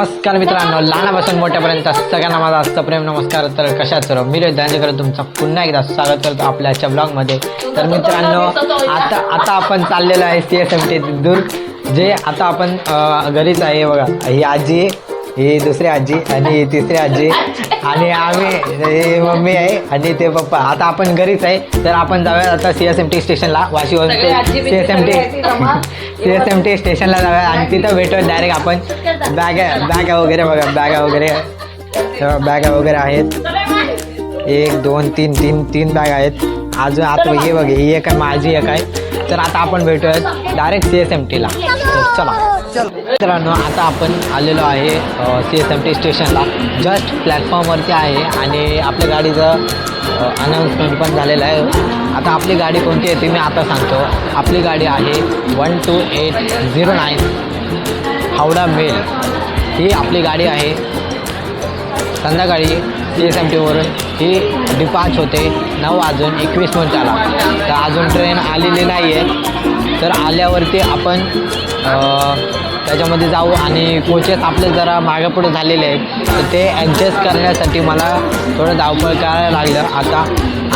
नमस्कार मित्रांनो, लहानापासून मोठ्यापर्यंत सगळ्यांना माझा आजचा प्रेम नमस्कार. तर कशात सर्व मी दांडेकर तुमचं पुन्हा एकदा स्वागत करतो आपल्या आजच्या ब्लॉगमध्ये. तर मित्रांनो, आता आपण चाललेलो आहे CSMT दूर. जे आता आपण घरीच आहे. बघा, ही आजी, ही दुसरी आजी आणि ही तिसरी आजी आणि आम्ही मम्मी आहे आणि ते पप्पा. आता आपण घरीच आहे. तर आपण जाऊया आता CSMT स्टेशनला. वाशीवरून CSMT स्टेशनला जाऊया आणि तिथं भेटूया डायरेक्ट आपण. बॅगा वगैरे बघा, बॅगा वगैरे आहेत. 1 2 3 तीन बॅग आहेत. अजून आता हे बघ, ही एक आहे, माझी एक आहे. तर आता आपण भेटूया डायरेक्ट CSMTला. चला मित्रांनो, आता आपण आलेलो आहे CSMT स्टेशनला. जस्ट प्लॅटफॉर्मवरती आहे आणि आपल्या गाडीचं अनाऊन्समेंट पण झालेलं आहे. आता आपली गाडी कोणती आहे ती मी आता सांगतो. आपली गाडी आहे 12809 हावडा मेल. ही आपली गाडी आहे. संध्याकाळी CSMTवरून ही डिपाच होते 9:21 तर अजून ट्रेन आलेली नाही आहे. तर आल्यावरती आपण त्याच्यामध्ये जाऊ आणि कोचेस आपले जरा मागे पुढे झालेले आहेत. तर ते ॲडजस्ट करण्यासाठी मला थोडं धावपळ करायला लागलं आता.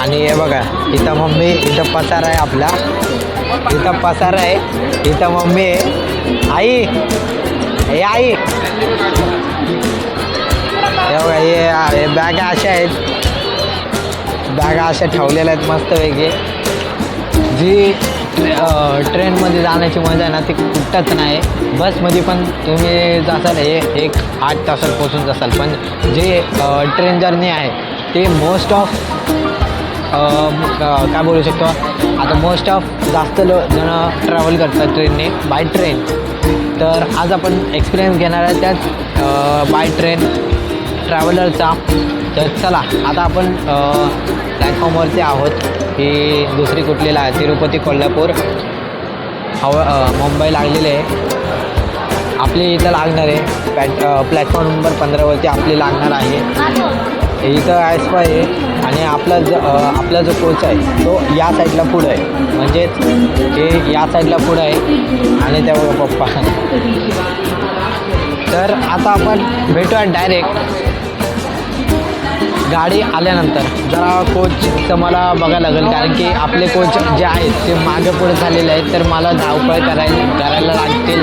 आणि हे बघा, इथं मम्मी, इथं पसारा आहे आपला, इथं पसारा आहे, इथं मम्मी आहे. आई, हे आई, हे बघा, हे बॅगा अशा आहेत. बॅगा अशा ठेवलेल्या आहेत मस्तपैकी. जी ट्रेनमध्ये जाण्याची मजा आहे ना, ती कुठंच नाही. बसमध्ये पण तुम्ही जासाल 1-8 तासात पोचून जासाल. पण जे ट्रेन जर्नी आहे ते मोस्ट ऑफ काय बोलू शकतो, आता मोस्ट ऑफ जास्त जण ट्रॅव्हल करतात ट्रेनने, बाय ट्रेन. तर आज आपण एक्सपिरियन्स घेणार आहे त्याच बाय ट्रेन ट्रॅव्हलरचा. तर चला, आता आपण प्लॅटफॉर्मवरती आहोत. ही दुसरी कुठलेला आहे, तिरुपती कोल्हापूर मुंबई लागलेली आहे. आपली इथं लागणार आहे प्लॅटफॉर्म नंबर 15वरती आपली लागणार आहे. इथं ॲस्पा आहे आणि आपला जो कोच आहे तो या साईडला पुढं आहे, म्हणजेच हे या साईडला पुढं आहे आणि त्या पप्पा. तर आता आपण भेटूया डायरेक्ट गाडी आल्यानंतर. जरा कोचचं मला बघायला लागेल, कारण की आपले कोच जे आहेत ते मागे पुढे झालेले आहेत. तर मला धावपळ करायला लागतील.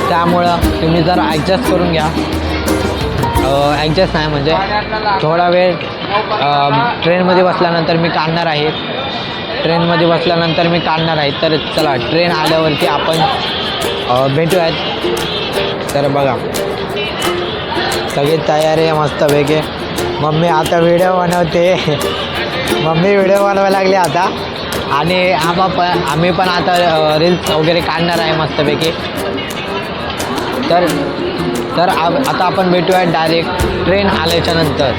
त्यामुळं तुम्ही जरा ॲडजस्ट करून घ्या. ॲडजस्ट नाही म्हणजे थोडा वेळ ट्रेनमध्ये बसल्यानंतर मी काढणार आहे. तर चला, ट्रेन आल्यावरती आपण भेटूयात. तर बघा, सगळी तयारी आहे मस्तपैकी. मम्मी आता व्हिडिओ बनवते. मम्मी व्हिडिओ बनवायला लागली आता. आणि आम्ही पण आता रील्स वगैरे काढणार आहे मस्तपैकी. तर आता आपण भेटूया डायरेक्ट ट्रेन आल्याच्या नंतर.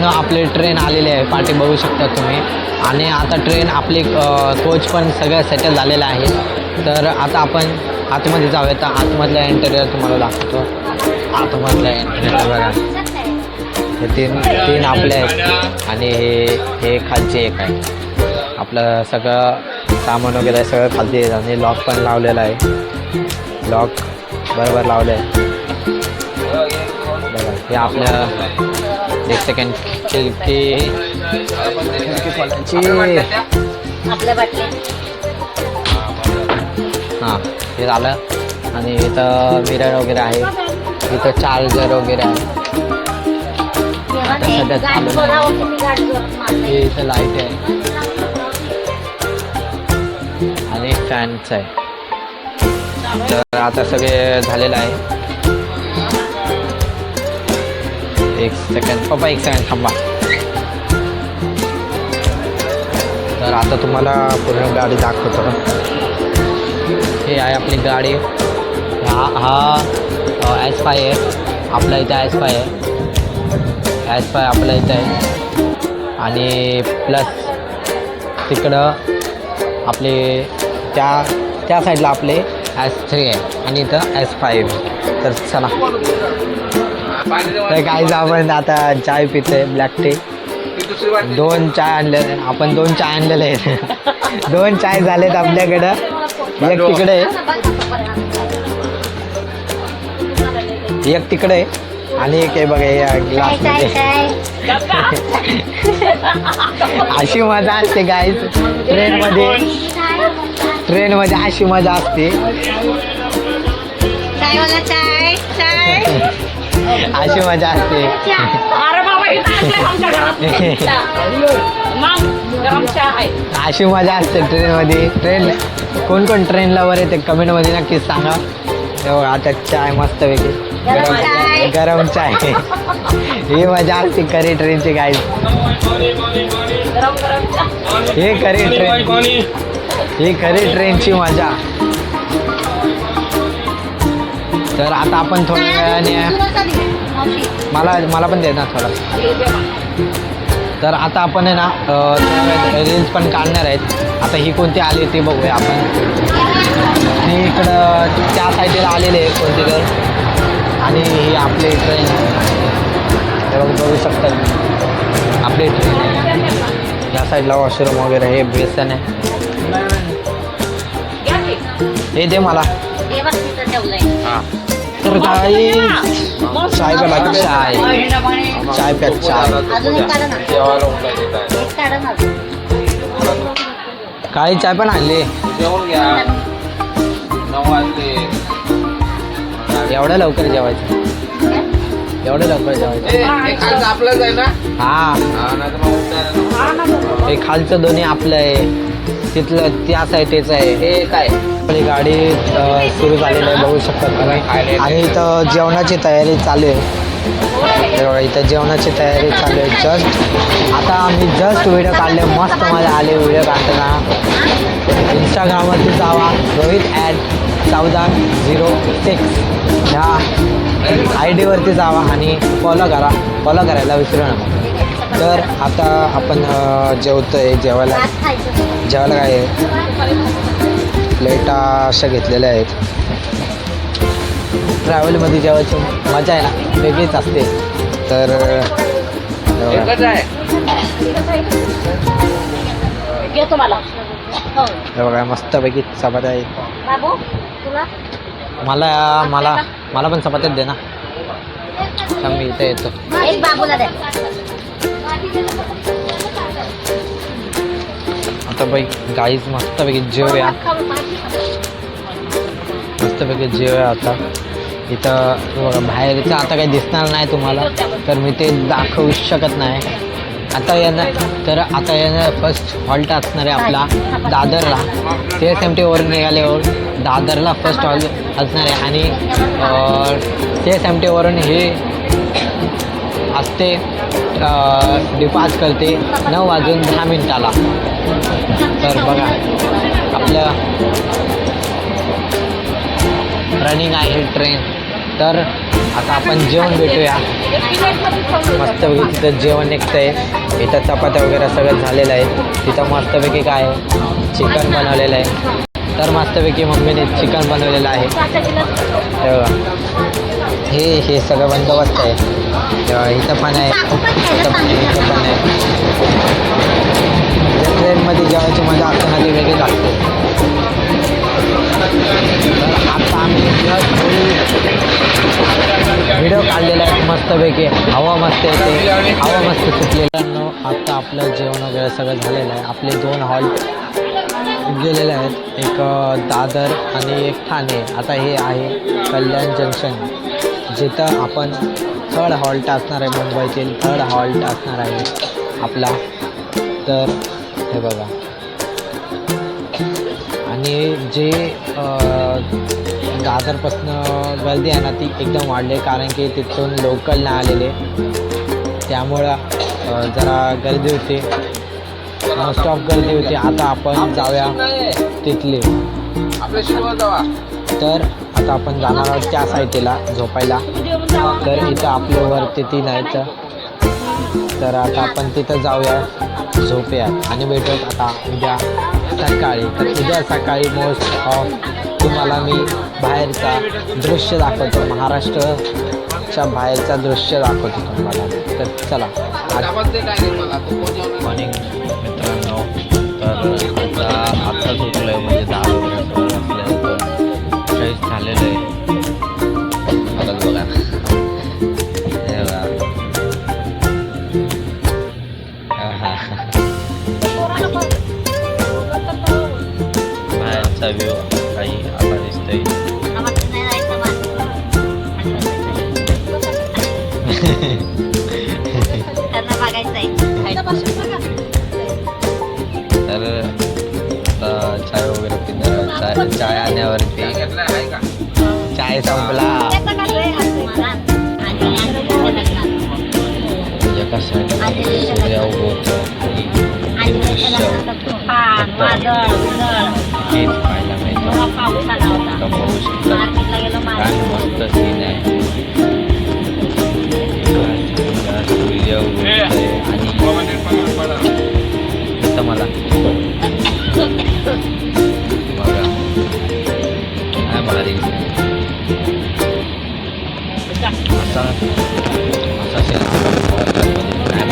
आपली ट्रेन आलेली आहे, पाठी बघू शकता तुम्ही. आणि आता ट्रेन आपली कोच पण सगळं सेटल झालेलं आहे. तर आता आपण आतमध्ये जाऊया. तर आतमधल्या इंटेरियर तुम्हाला दाखवतो. आतमधल्या इंटेरियर बघा, हे तीन आपले आहेत आणि हे खालचे एक आहे. आपलं सगळं सामान वगैरे सगळं खालती आहे आणि लॉक पण लावलेलं आहे. लॉक बरोबर लावलं आहे बघा. हे आपलं 1 सेकंड खिडकी हां, हे झालं. आणि इथं मिरर वगैरे आहे, इथं चार्जर वगैरे आहे. आता सध्या इथं लाईट आहे आणि फॅनच आहे. तर आता सगळे झालेलं आहे. 1 सेकंड पप्पा, 1 सेकंड थांबा. तर आता तुम्हाला पूर्ण गाडी दाखवतो. हे आहे आपली गाडी. हा ॲस्पा आहे. आपल्या इथं ॲस्पा आहे. आपल्या इथं आहे. आणि प्लस तिकडं आपले त्या साईडला आपले S3 आहे आणि इथं S5. तर चला, तर काहीच आपण आता चाय पितोय, ब्लॅक टी. 2 चाय आणलेले आपण, 2 चाय आणलेले आहेत. 2 चाय झालेत आपल्याकडं. एक तिकडे आहे. एक तिकडे आहे आणि एक आहे बघा या ग्लासमध्ये. अशी मजा असते गाईज ट्रेनमध्ये अशी मजा असते. अशी मजा असते. अशी मजा असते ट्रेनमध्ये. कोण कोण ट्रेनला वर येते कमेंटमध्ये नक्कीच सांगा. आता चाय मस्त वेगळी गरम चाय ही मजा असते खरी ट्रेनची गाईड. ही खरी ट्रेनची मजा. तर आता आपण थोड्या वेळाने मला पण दे ना थोडा. तर आता आपण आहे ना रील्स पण काढणार आहेत. आता ही कोणती आली ती बघूया आपण. आणि इकडं त्या साईडला आलेले आहे कोणती तर. आणि ही आपली ट्रेन बघू शकता आपली ट्रेन. या साईडला वॉशरूम वगैरे हे बेसन आहे. हे दे मला. हां तर काही चाय प्या बाकी चाय प्या चाय. काळी चाय पण आणली. एवढं लवकर जेवायचं. आपलंच आहे ना. हा हे खालचं दोन्ही आपलं आहे. तिथलं त्या साईडच आहे. हे काय आपली गाडी सुरू झालेली आहे बघू शकता तुम्ही. आणि इथं जेवणाची तयारी चालू आहे. बघा इथं जेवणाची तयारी चालू आहे. आता आम्ही व्हिडिओ काढले. मस्त मजा आले व्हिडिओ काढताना. इंस्टाग्रामवरती जावा rohit@1406 ह्या ID वरती जावा आणि फॉलो करायला विसरू नका. तर आता आपण जेवतोय. जेवायला काय आहे प्लेटा अशा घेतलेल्या आहेत. ट्रॅव्हलमध्ये जेवायची मजा आहे ना वेगळीच असते. तर हे बघा मस्तपैकी चपात्या आहेत. मला पण चपात्यात दे ना. मी इथे येतो. आता बाई गाईज मस्तपैकी जेवूया. आता इथं बघा बाहेरचं आता काही दिसणार नाही तुम्हाला तर मी ते दाखवू शकत नाही. आता येणार फर्स्ट हॉल्ट असणार आहे आपला दादरला. CSMT वरून निघाल्यावर दादरला फर्स्ट हॉल्ट असणार आहे. आणि CSMT वरून हे असते डिपार्ट करते 9:10 तर बघा आपलं रनिंग आहे ट्रेन. तर आता आपण जेवण भेटूया. मस्तपैकी तिथं जेवण निघतं आहे. इथं चपात्या वगैरे सगळं झालेलं आहे. तिथं मस्तपैकी काय आहे चिकन बनवलेलं आहे. तर मस्तपैकी मम्मीने चिकन बनवलेलं आहे. हे सगळं बंदोबस्त आहे. इथं पण आहे. इथं पण आहे. ट्रेनमध्ये जेवायची मजा असताना ती वेगळीच असते. तर आता आम्ही व्हिडिओ काढलेला आहे मस्तपैकी. हवा मस्त येते. हवा मस्त सुटलेलं. आता आपलं जेवण वगैरे सगळं झालेलं आहे. आपले 2 हॉल्ट गेलेले आहेत. एक दादर आणि एक ठाणे. आता हे आहे कल्याण जंक्शन जिथं आपण 3rd हॉल्ट असणार आहे. मुंबईतील 3rd हॉल्ट असणार आहे आपला. तर हे बघा. आणि जे दादरपासनं गर्दी आहे ना ती एकदम वाढली कारण की तिथून लोकल नाही आलेले. त्यामुळं जरा गर्दी होती. स्टॉप गर्दी होती. आता आपण जाऊया तिथले. तर आता आपण जाणार आहोत त्या साईडला झोपायला. तर इथं आपले वरती 3 आहेत. तर आता आपण तिथं जाऊया झोपूया आणि भेटूयात आता उद्या सकाळी. तर उद्या सकाळी मोस्ट ऑफ तुम्हाला मी बाहेरचा दृश्य दाखवतो. महाराष्ट्राच्या बाहेरचा दृश्य दाखवतो तुम्हाला. तर चला मॉर्निंग मित्रांनो. तर आता झोपलं आहे म्हणजे 10 वगैरे झालेलं आहे. बघा मस्त व्ह्यू काही आता दिसतोय. तर आता चाय वगैरे पिणार. चाय आणण्यावरती चाय संपला. एका साईडला सूर्य उगवतो आणि हे दृश्य हेच पाहायला मिळतं. आता बघू शकता काय मस्त सीन आहे. सूर्य उगवतोय आणि इथं मला बघा काय भारी असा असा सीन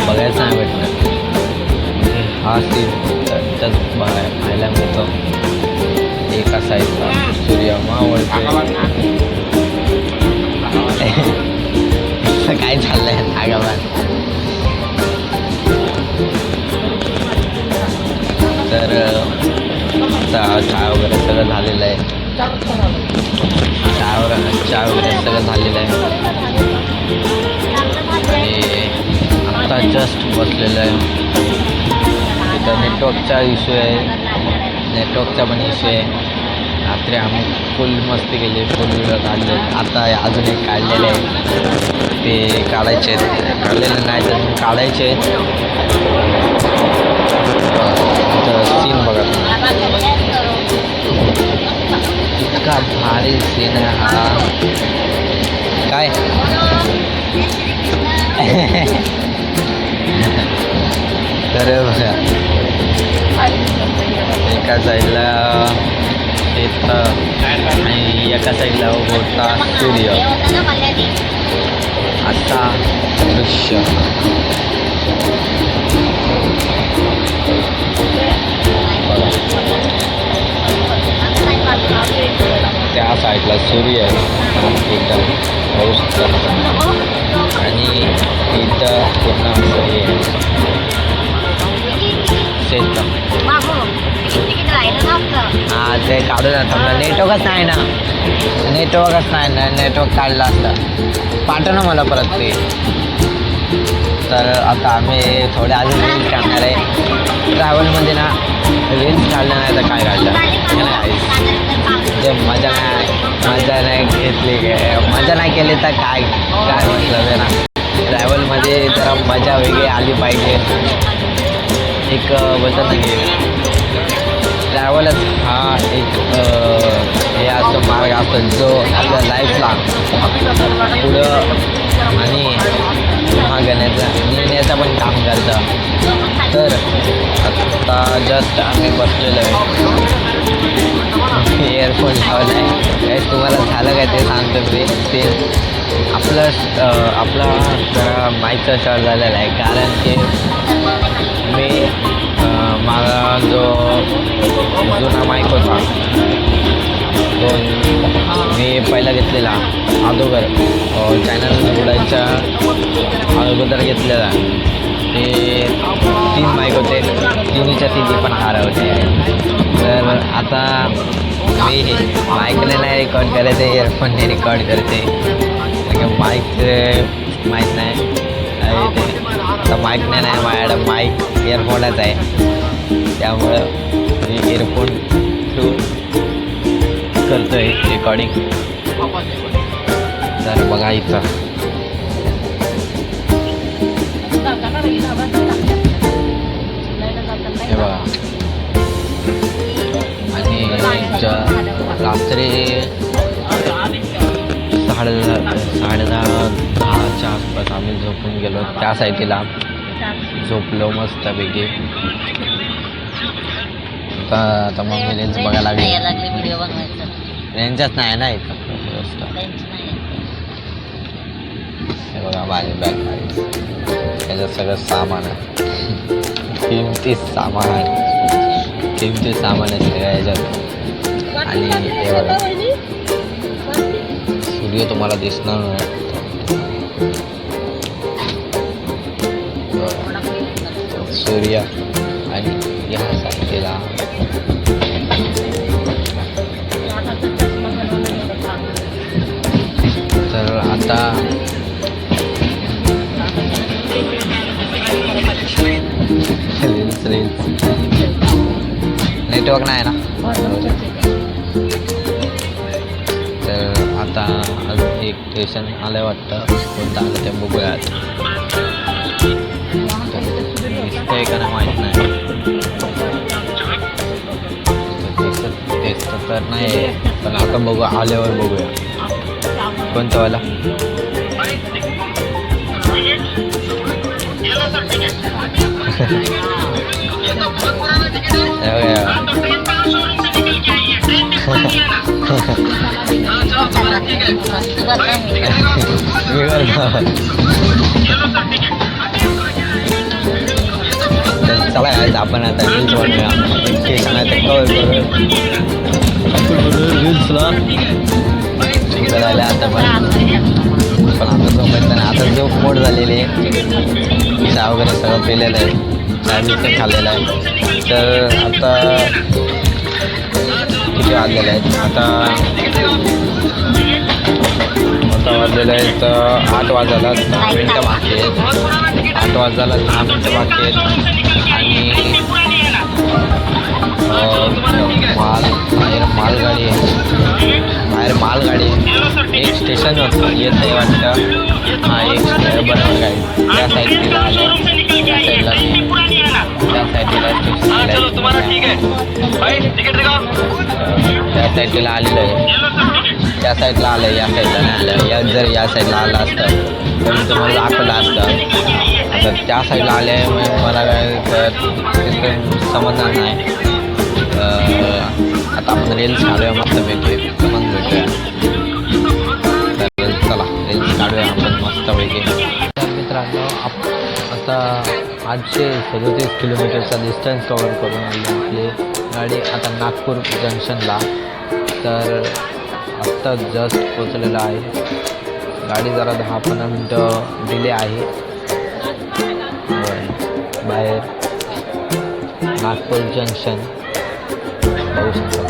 बघायचं नाही भेटणार. हा सीन त्याच पाहायला मिळतो. एका साईडला सूर्य मावळतोय. काय चाललंय आगावात. तर आता चहा वगैरे सगळं झालेलं आहे. चहा वगैरे सगळं झालेलं आहे आणि आता जस्ट बसलेलं आहे. तिथं नेटवर्कचा इश्यू आहे. नेटवर्कचा पण इश्यू आहे. रात्री आम्ही फुल मस्ती केली. फुल व्हिडिओ काढले. आता अजून एक काढलेले आहे. ते काढायचे आहेत. काढलेले नाही तर काढायचे आहेत. सीन बघा इतका भारी सीन आहे हा. काय तर बघा एका साईडला शेत आणि एका साईडला उगवता सूर्य. असा दृश्य त्या साईडला सूर्य एकदम पाऊस आणि इथं पूर्ण असं हे शेत. हां ते काढून आता नेटवर्कच नाही ना. नेटवर्क काढलं असतं. पाठव ना मला परत ते. तर आता आम्ही थोडे अजून रील्स काढणार आहे. ट्रॅव्हलमध्ये ना रील्स काढलं नाही तर काय काढलं जे मजा नाही घेतली. मजा नाही केली तर काय मतलब आहे ना. ट्रॅव्हलमध्ये जरा मजा वेगळी आली पाहिजे. एक बोलतात ना की ट्रॅव्हलच हा एक हे असतो मार्ग असतो जो आपल्या लाईफला पुढं आणि नेण्याचं पण काम करतं. तर आता जस्ट आम्ही बसलेलो आहे. एअरफोन लावला आहे. काय तुम्हाला झालं काय ते सांगतो मी. ते आपला जरा माईकचा शॉर्ट झालेला आहे. कारण की मी माझा जो जुना माईक होता तो मी पहिला घेतलेला अगोदर चॅनल उघडायच्या अगोदर घेतलेला. ते 3 माईक होते. तिन्हीच्या तिन्ही पण हरवले. तर आता मी माईकने नाही रेकॉर्ड करते. इयरफोनने रेकॉर्ड करते. माईकचे माहीत नाही ते. आता माईकने नाही माझ्याकडं माईक इयरफोनच आहे. त्यामुळं मी इयरफोन थ्रू करतो आहे रेकॉर्डिंग. तर बघा इथं हे बघा. आणि रात्री 10:30 आसपास आम्ही झोपून गेलो. त्या साईडला झोपलो मस्तपैकी. आता मग रेंज बघायला लागली. रेंजच नाही ना इथं. हे बघा माझे बॅग त्याच्यात सगळं सामान आहे. किमती सामान आहे सगळ्या ह्याच्यात. आणि हे बघा सूर्य तुम्हाला दिसणार नाही. सूर्य आणि या साईडला आता नेटवर्क नाही ना, तर आता अजून एक स्टेशन आलं वाटतं. कोणतं आलं ते बघूयात. दिसतंय का नाही माहीत नाही. दिसत तर नाही, पण आता बघू, आल्यावर बघूया कोणतं वाला. चला यायचं आपण आता रील्स बनवूया. एक स्टेशन आहे ते कवर करू रील्सला करायला. आता पण आता झोपायचं नाही. आता झोप मोड झालेली आहे. चहा वगैरे सगळं पिलेलं आहे, चहा बिस्किट खाल्लेलं आहे. तर आता किती वाजलेलं आहेत, आता वाजलेलं आहेत 8 वाजायला 10 मिनटं बाकी आहेत. 8 वाजायला 10 मिनटं बाकी आहेत. आणि बाहेर मालगाडी आहे, बाहेर मालगाडी एक स्टेशन होतं येत आहे वाटतं. हा एक बरोबर गाडी त्या साईडला आलं, त्या साईडला त्या साईडला आलेलं आहे. त्या साईडला आलं, या साईडला नाही आलं. जर या साईडला आलं असतं तर मी तुम्हाला दाखवलं असतं. आता त्या साईडला आले मला काय समजणार नाही. आता आपण रील्स काढूया मस्तपैकी, समज भेटूया. चला रील्स काढूया आपण मस्तपैकी. तर मित्रांनो आता 837 किलोमीटरचा डिस्टन्स कवर करून आली आपली गाडी आता नागपूर जंक्शनला. तर आत्ता जस्ट पोचलेलं आहे. गाडी जरा 10-15 मिनटं डिले आहे. बाहेर नागपूर जंक्शन बघू शकता.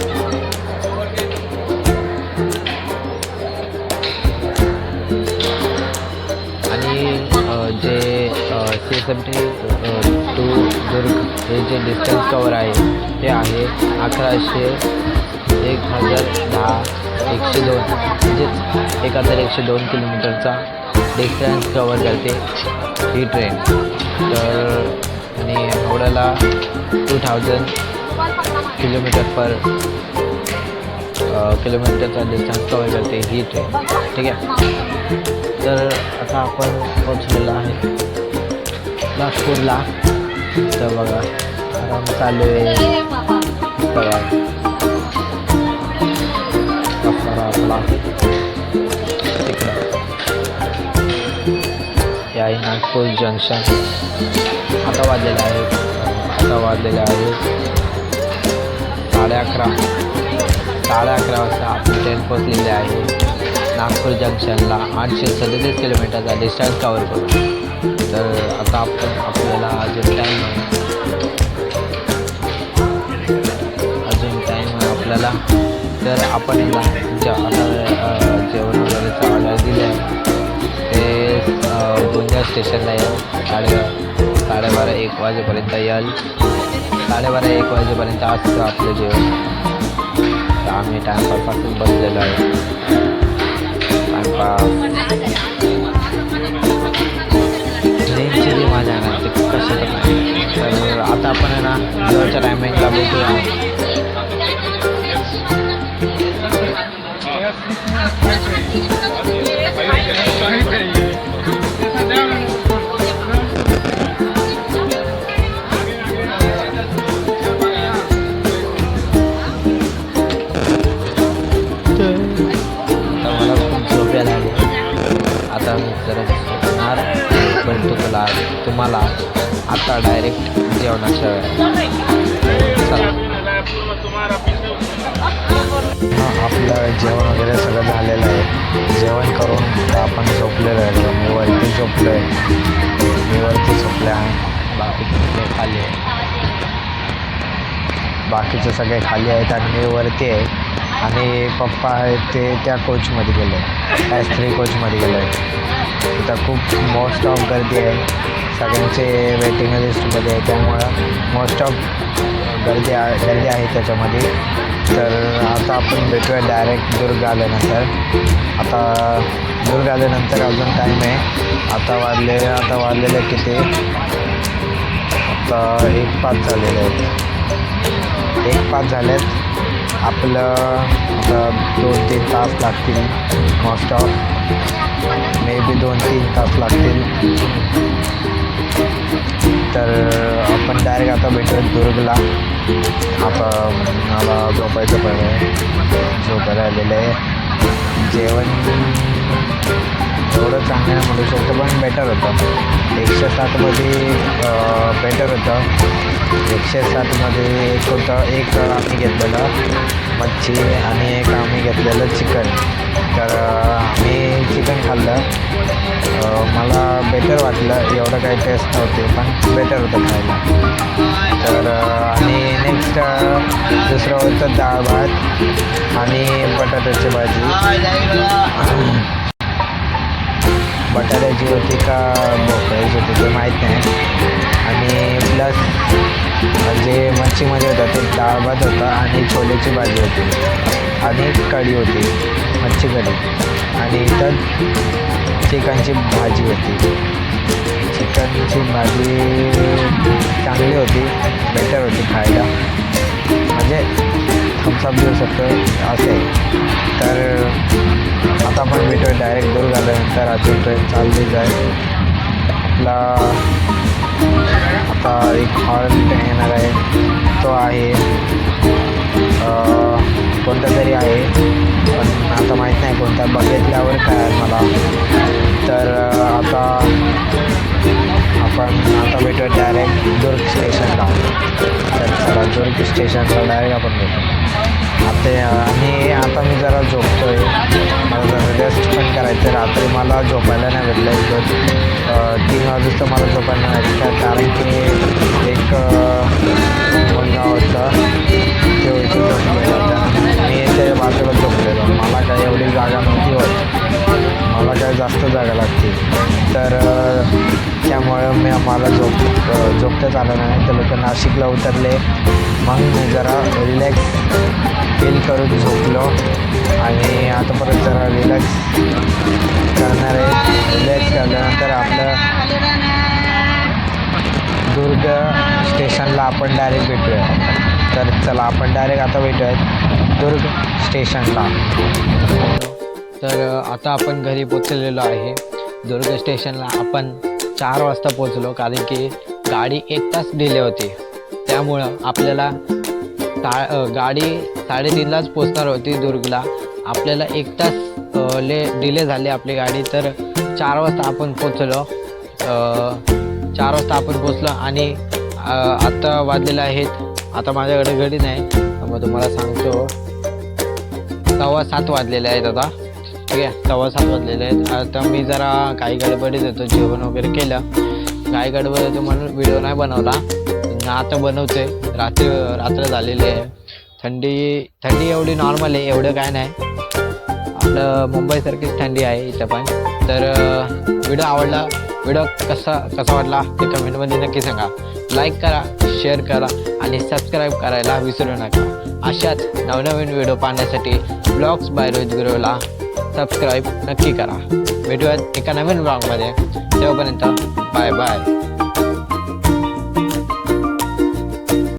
आणि जे C72 दुर्ग हे जे डिस्टन्स कवर आहे ते आहे 1100, 1010, 102 म्हणजेच 1102 किलोमीटरचा डिस्टन्स कवर करते ही ट्रेन. तर आणि हावड्याला 2000 किलोमीटरचा डिस्टन्स कवर करते ही ट्रेन. ठीक आहे. तर आता आपण पोचलेलो आहे नागपूरला. तर बघा आराम चालू आहे. बघा आपला तिकडं हे आहे नागपूर जंक्शन. आता वाजलेलं आहे 11:30 वाजता आपली ट्रेन पोचलेली आहे नागपूर जंक्शनला. 837 किलोमीटरचा डिस्टन्स कवर करू. तर आता आपल्याला अजून टाईम आहे, आपल्याला. तर आपण आता जेवण वगैरेचं ऑर्डर दिलं आहे ते गोंदिया स्टेशनला येईल. 12:30-1 वाजेपर्यंत येईल. 12:30-1 वाजेपर्यंत असतं आपलं जेवण. तर आम्ही टाईमपासून बसलेलो आहे. ट्रेनची जी मजा आहे ना ते कशात नाही. तर आता आपण आहे ना जवळच्या टायमिंगला भेटूया. मला खूप झोप यायला लागली. आता मी जरा झोपणार पण तुम्हाला आता डायरेक्ट जेवणाच्या आपलं जेवण वगैरे सगळं झालेलं आहे. जेवण करून आपण झोपलेलं आहे. मी वरती झोपलो आहे. बाकीचे सगळे खाली आहेत आणि मी वरती आहे. आणि पप्पा आहेत ते त्या कोचमध्ये गेले S3 कोचमध्ये गेले आहेत. तिथं खूप मोस्ट ऑफ गर्दी आहे, सगळ्यांचे वेटिंग लिस्टमध्ये आहे, त्यामुळं मोस्ट ऑफ गर्दी आहे त्याच्यामध्ये. तर आता आपण भेटूया डायरेक्ट दुर्ग आल्यानंतर. आता दुर्ग आल्यानंतर अजून टाईम आहे. आता वाजलेले किती, आता 1:05 झालेले आहेत. 1:05 झालेत. आपलं आता 2-3 तास लागतील, मोस्ट ऑफ मे बी 2-3 तास लागतील. तर आपण डायरेक्ट आता भेटू दुर्गला. आता मला झोपायचं पण आहे, झोपायला आलेलं आहे. जेवण एवढं चांगलं नाही म्हणू शकतो, पण बेटर होतं. 160मध्ये बेटर होतं. 160मध्ये एक होतं, एक आम्ही घेतलेलं मच्छी आणि एक आम्ही घेतलेलं चिकन. तर आम्ही चिकन खाल्लं. मला बेटर वाटलं, एवढं काही टेस्ट नव्हते पण बेटर होतं खायला. तर आणि नेक्स्ट दुसरं होतं डाळ भात आणि बटाट्याची भाजी. बटाट्याची होती का भोपळ्याची होती ते माहीत नाही. आणि प्लस जे मच्छीमध्ये होतं ते डाळ भात होता आणि छोलेची भाजी होती आणि कढी होती, मच्छी कढी. आणि इतर चिकनची भाजी होती. चिकनची भाजी चांगली होती, बेटर होती खायला, म्हणजे थम्सअप देऊ शकतो असे. तर आता आपण भेटूया डायरेक्ट दुर्ग आल्यानंतर. अजून ट्रेन चाललीच आहे. आपला आता एक हॉल्ट येणार आहे, तो आहे कोणता तरी आहे, पण आता माहीत नाही कोणता, बघितल्यावर काय मला. तर आपण भेटूया डायरेक्ट दुर्ग स्टेशनला. तर चला दुर्ग स्टेशनला डायरेक्ट आपण भेटू आता मी जरा झोपतो आहे. मला जरा रेस्ट पण करायचं आहे. रात्री मला झोपायला नाही भेटलं. 3 वाजता मला झोपायला नाही भेटलं, कारण की एक मुलगा होता, तो इथे झोपलेला होता. मी त्या बाजूला झोपलेलो. मला काय एवढी जागा नव्हती होत, मला काय जास्त जागा लागते. तर त्यामुळं मला झोपताच आलं नाही. तर लोक नाशिकला उतरले. मग मी जरा रिलॅक्स फील करून झोपलो आणि आता परत जरा रिलॅक्स करणार आहे. रिलॅक्स केल्यानंतर आपलं दुर्ग स्टेशनला आपण डायरेक्ट भेटूया. तर चला आपण डायरेक्ट आता भेटूयात दुर्ग स्टेशनला. तर आता आपण घरी पोचलेलो आहे. दुर्ग स्टेशनला आपण 4 वाजता पोचलो, कारण की गाडी 1 तास डिले होती. त्यामुळं आपल्याला गाडी 3:30लाच पोचणार होती दुर्गला. आपल्याला 1 तास डिले झाली आपली गाडी. तर 4 वाजता आपण पोचलो. 4 वाजता आपण पोचलो आणि आता वाजलेले आहेत, आता माझ्याकडे घडी नाही, मग तुम्हाला सांगतो 7:15 वाजलेले आहेत आता. ठीक आहे, 7:15 वाजलेले आहेत. आता मी जरा काही गडबडीत होतो, जेवण वगैरे केलं, काही गडबड होतो म्हणून व्हिडिओ नाही बनवला. आता बनवते. रात्र झालेली आहे. थंडी एवढी नॉर्मल आहे, एवढं काय नाही. आपलं मुंबईसारखीच थंडी आहे इथं पण. तर व्हिडिओ कसा वाटला ते कमेंटमध्ये नक्की सांगा. लाईक करा, शेअर करा आणि सबस्क्राईब करायला विसरू नका. अशाच नवनवीन व्हिडिओ पाहण्यासाठी ब्लॉग्स बाय रोहित गुरुला सबस्क्राईब नक्की करा. भेटूयात एका नवीन ब्लॉगमध्ये. तेव्हापर्यंत बाय बाय.